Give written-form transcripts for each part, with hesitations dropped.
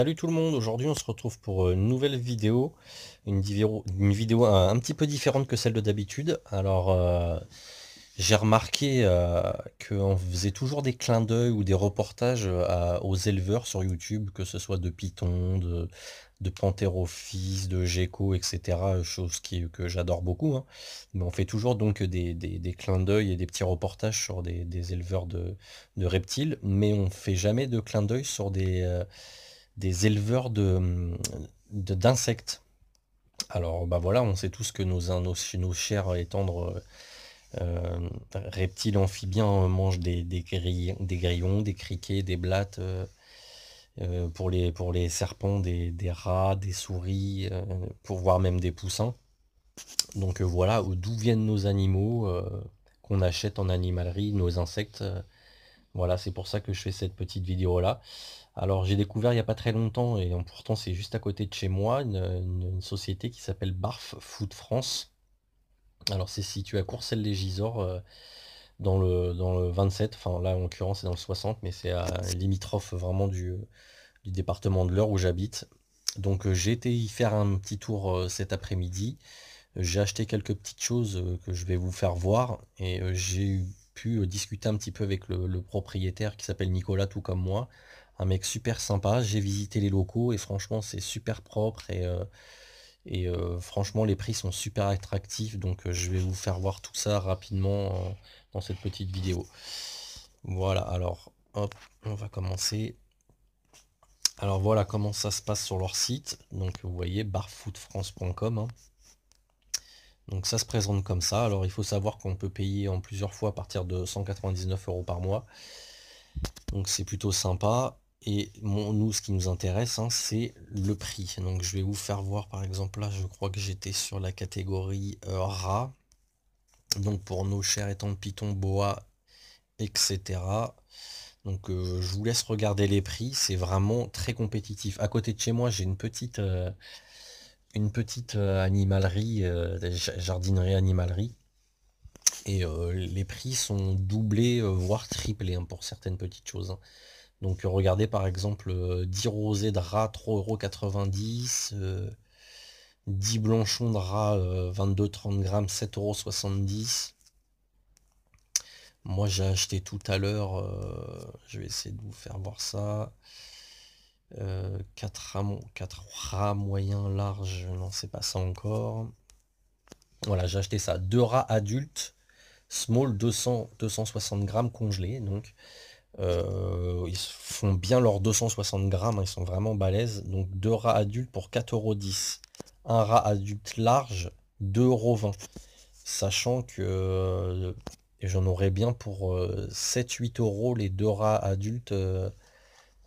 Salut tout le monde, aujourd'hui on se retrouve pour une nouvelle vidéo, une vidéo un petit peu différente que celle de d'habitude. Alors j'ai remarqué qu'on faisait toujours des clins d'œil ou des reportages aux éleveurs sur YouTube, que ce soit de pythons, de pantérophyses, de geckos, etc. Chose que j'adore beaucoup, hein. Mais on fait toujours donc des clins d'œil et des petits reportages sur des éleveurs de reptiles, mais on fait jamais de clins d'œil sur des éleveurs d'insectes. Alors bah voilà, on sait tous que nos chers et tendres reptiles amphibiens mangent des grillons, des criquets, des blattes, pour les serpents, des rats, des souris, pour voir même des poussins. Donc voilà d'où viennent nos animaux qu'on achète en animalerie, nos insectes. Voilà, c'est pour ça que je fais cette petite vidéo là. Alors j'ai découvert il n'y a pas très longtemps, et pourtant c'est juste à côté de chez moi, une société qui s'appelle Barf Food France. Alors c'est situé à Courcelles-lès-Gisors, dans le 27, enfin là en l'occurrence c'est dans le 60, mais c'est à limitrophe vraiment du département de l'Eure où j'habite. Donc j'ai été y faire un petit tour cet après-midi. J'ai acheté quelques petites choses que je vais vous faire voir, et j'ai pu discuter un petit peu avec le propriétaire qui s'appelle Nicolas, tout comme moi. Un mec super sympa. J'ai visité les locaux et franchement c'est super propre, et franchement les prix sont super attractifs. Donc je vais vous faire voir tout ça rapidement dans cette petite vidéo. Voilà, alors hop, on va commencer. Alors voilà comment ça se passe sur leur site. Donc vous voyez barfoodfrance.com, hein. Donc ça se présente comme ça. Alors il faut savoir qu'on peut payer en plusieurs fois à partir de 199 euros par mois. Donc c'est plutôt sympa. Et nous, ce qui nous intéresse, hein, c'est le prix. Donc je vais vous faire voir, par exemple, là, je crois que j'étais sur la catégorie rat. Donc pour nos chers étangs de python, boa, etc. Donc je vous laisse regarder les prix. C'est vraiment très compétitif. À côté de chez moi, j'ai une petite animalerie, jardinerie animalerie. Et les prix sont doublés, voire triplés, hein, pour certaines petites choses, hein. Donc regardez par exemple 10 rosés de rat 3,90 €, 10 blanchons de rat 22-30 grammes 7,70 €. Moi j'ai acheté tout à l'heure, je vais essayer de vous faire voir ça. 4 rats moyens larges, non c'est pas ça encore. Voilà, j'ai acheté ça. 2 rats adultes, small 260 grammes congelés, donc. Ils font bien leurs 260 grammes, hein, ils sont vraiment balèzes. Donc 2 rats adultes pour 4,10 €. Un rat adulte large, 2,20 €. Sachant que j'en aurais bien pour 7-8 € les 2 rats adultes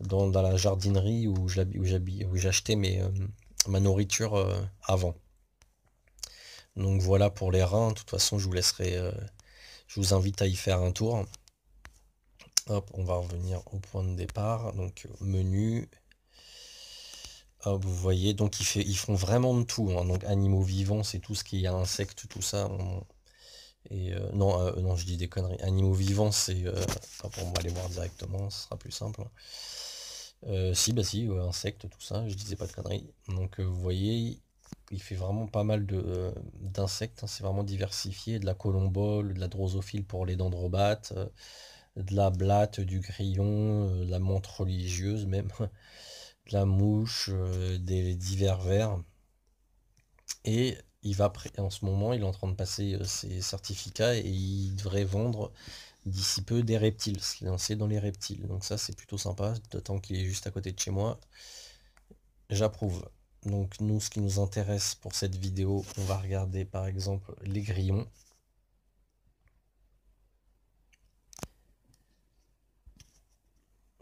dans la jardinerie où j'achetais ma nourriture avant. Donc voilà pour les rats. De toute façon, je vous invite à y faire un tour. Hop, on va revenir au point de départ. Donc menu. Hop, vous voyez, donc ils font vraiment de tout, hein. Donc animaux vivants, c'est tout ce qui est insectes, tout ça. Et non, non, je dis des conneries. Animaux vivants, c'est. Hop, on va aller voir directement, ce sera plus simple. Si, bah si, insectes, tout ça, je disais pas de conneries. Donc vous voyez, il fait vraiment pas mal d'insectes, hein. C'est vraiment diversifié. De la colombole, de la drosophile pour les dendrobates, de la blatte, du grillon, de la menthe religieuse même, de la mouche, des divers vers. Et en ce moment, il est en train de passer ses certificats, et il devrait vendre d'ici peu des reptiles, se lancer dans les reptiles. Donc ça, c'est plutôt sympa, d'autant qu'il est juste à côté de chez moi. J'approuve. Donc nous, ce qui nous intéresse pour cette vidéo, on va regarder par exemple les grillons.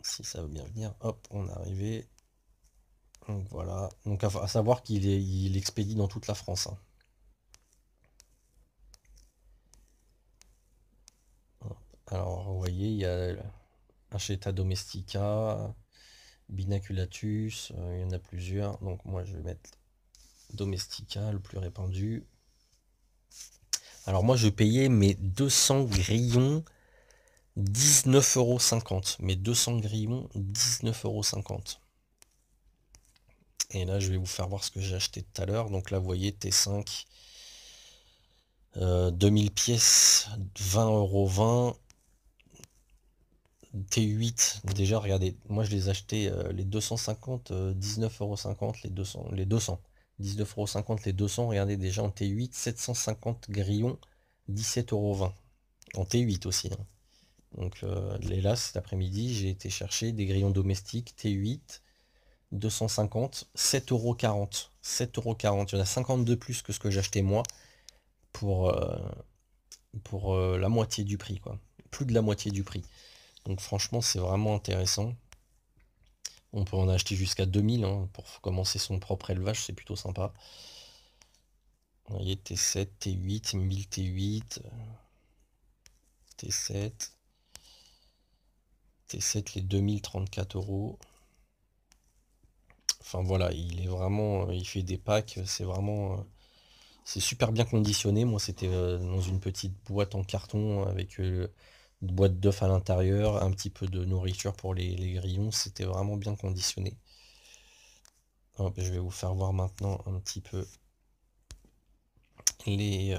Si ça veut bien venir, hop, on est arrivé. Donc voilà. Donc à savoir il expédie dans toute la France, hein. Alors vous voyez, il y a Acheta domestica, Binaculatus, il y en a plusieurs. Donc moi je vais mettre domestica, le plus répandu. Alors moi je payais mes 200 grillons 19,50 €. Mes 200 grillons 19,50 €. Et là, je vais vous faire voir ce que j'ai acheté tout à l'heure. Donc là, vous voyez, T5, 2000 pièces, 20,20 €. T8, déjà, regardez, moi je les ai achetés, les 250, 19,50 €, les 200, 19,50 € les 200, regardez déjà en T8, 750 grillons, 17,20 € en T8 aussi, hein. Donc là, cet après-midi, j'ai été chercher des grillons domestiques T8, 250, 7,40 €. 7,40 €. Il y en a 50 de plus que ce que j'achetais moi pour, la moitié du prix, quoi. Plus de la moitié du prix. Donc franchement, c'est vraiment intéressant. On peut en acheter jusqu'à 2000 hein, pour commencer son propre élevage, c'est plutôt sympa. Vous voyez, T7, T8, 1000 T8, T7, T7 les 2034 €. Enfin voilà, il est vraiment, il fait des packs, c'est vraiment, c'est super bien conditionné. Moi, c'était dans une petite boîte en carton avec une boîte d'œufs à l'intérieur, un petit peu de nourriture pour les grillons. C'était vraiment bien conditionné. Hop, je vais vous faire voir maintenant un petit peu les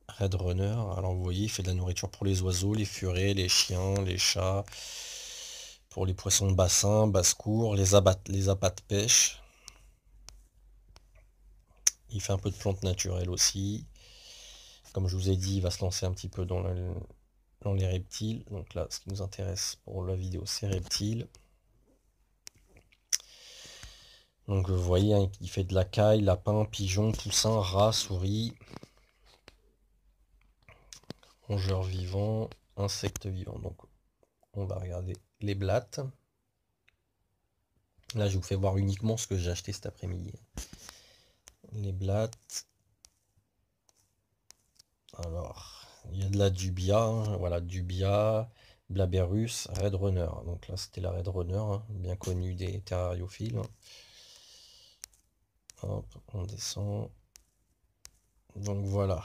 Red Runner. Alors vous voyez, il fait de la nourriture pour les oiseaux, les furets, les chiens, les chats, pour les poissons de bassin, basse-cour, les appâts de pêche. Il fait un peu de plantes naturelles aussi. Comme je vous ai dit, il va se lancer un petit peu dans les reptiles. Donc là, ce qui nous intéresse pour la vidéo, c'est reptiles. Donc vous voyez, hein, il fait de la caille, lapin, pigeon, poussin, rat, souris, rongeurs vivants, insectes vivants. Donc on va regarder les blattes. Là, je vous fais voir uniquement ce que j'ai acheté cet après-midi. Les blattes. Alors, il y a de la dubia, hein, voilà, dubia, blaberus, Red Runner. Donc là, c'était la Red Runner, hein, bien connue des terrariophiles. Hop, on descend. Donc voilà.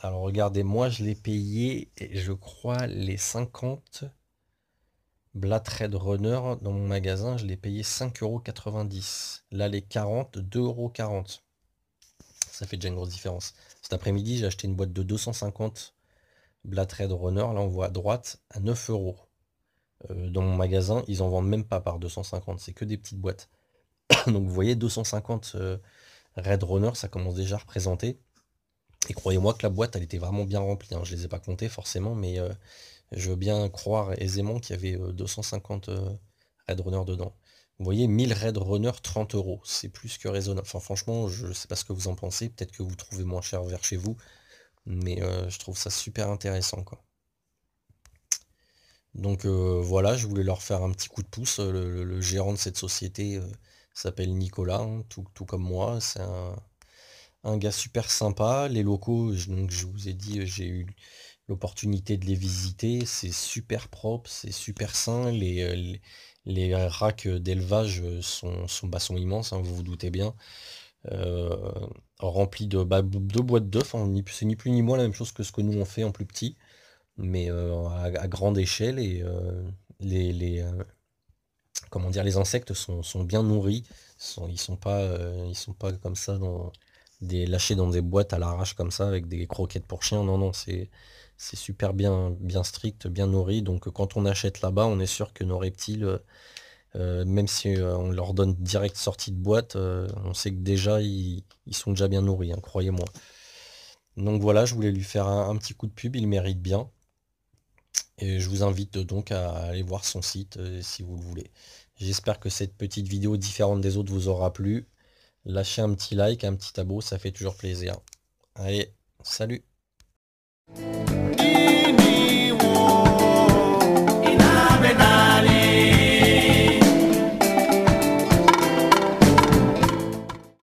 Alors regardez, moi je l'ai payé, je crois, les 50 Blatt Red Runner dans mon magasin, je l'ai payé 5,90 €. Là, les 40, 2,40 €. Ça fait déjà une grosse différence. Cet après-midi, j'ai acheté une boîte de 250 Blatt Red Runner. Là, on voit à droite, à 9 €. Dans mon magasin, ils en vendent même pas par 250. C'est que des petites boîtes. Donc, vous voyez, 250 Red Runner, ça commence déjà à représenter. Et croyez-moi que la boîte, elle était vraiment bien remplie, hein. Je les ai pas comptés forcément, mais je veux bien croire aisément qu'il y avait 250 Red Runner dedans. Vous voyez, 1000 Red Runner, 30 €. C'est plus que raisonnable. Enfin, franchement, je sais pas ce que vous en pensez. Peut-être que vous trouvez moins cher vers chez vous. Mais je trouve ça super intéressant, quoi. Donc voilà, je voulais leur faire un petit coup de pouce. Le gérant de cette société s'appelle Nicolas, hein, tout comme moi. C'est un gars super sympa. Les locaux, donc je vous ai dit, j'ai eu l'opportunité de les visiter. C'est super propre, c'est super sain. Les racks d'élevage sont immenses, hein, vous vous doutez bien. Euh, Remplis de boîtes d'œufs, hein. C'est ni plus ni moins la même chose que ce que nous on fait en plus petit, mais à grande échelle. Et comment dire, les insectes sont bien nourris. Ils sont pas comme ça lâchés dans des boîtes à l'arrache comme ça avec des croquettes pour chiens. Non, non, c'est super bien strict, bien nourri. Donc quand on achète là-bas, on est sûr que nos reptiles, même si on leur donne direct sortie de boîte, on sait que déjà ils sont déjà bien nourris, hein, croyez-moi. Donc voilà, je voulais lui faire un petit coup de pub, il mérite bien. Et je vous invite donc à aller voir son site si vous le voulez. J'espère que cette petite vidéo différente des autres vous aura plu. Lâchez un petit like, un petit abo, ça fait toujours plaisir. Allez, salut!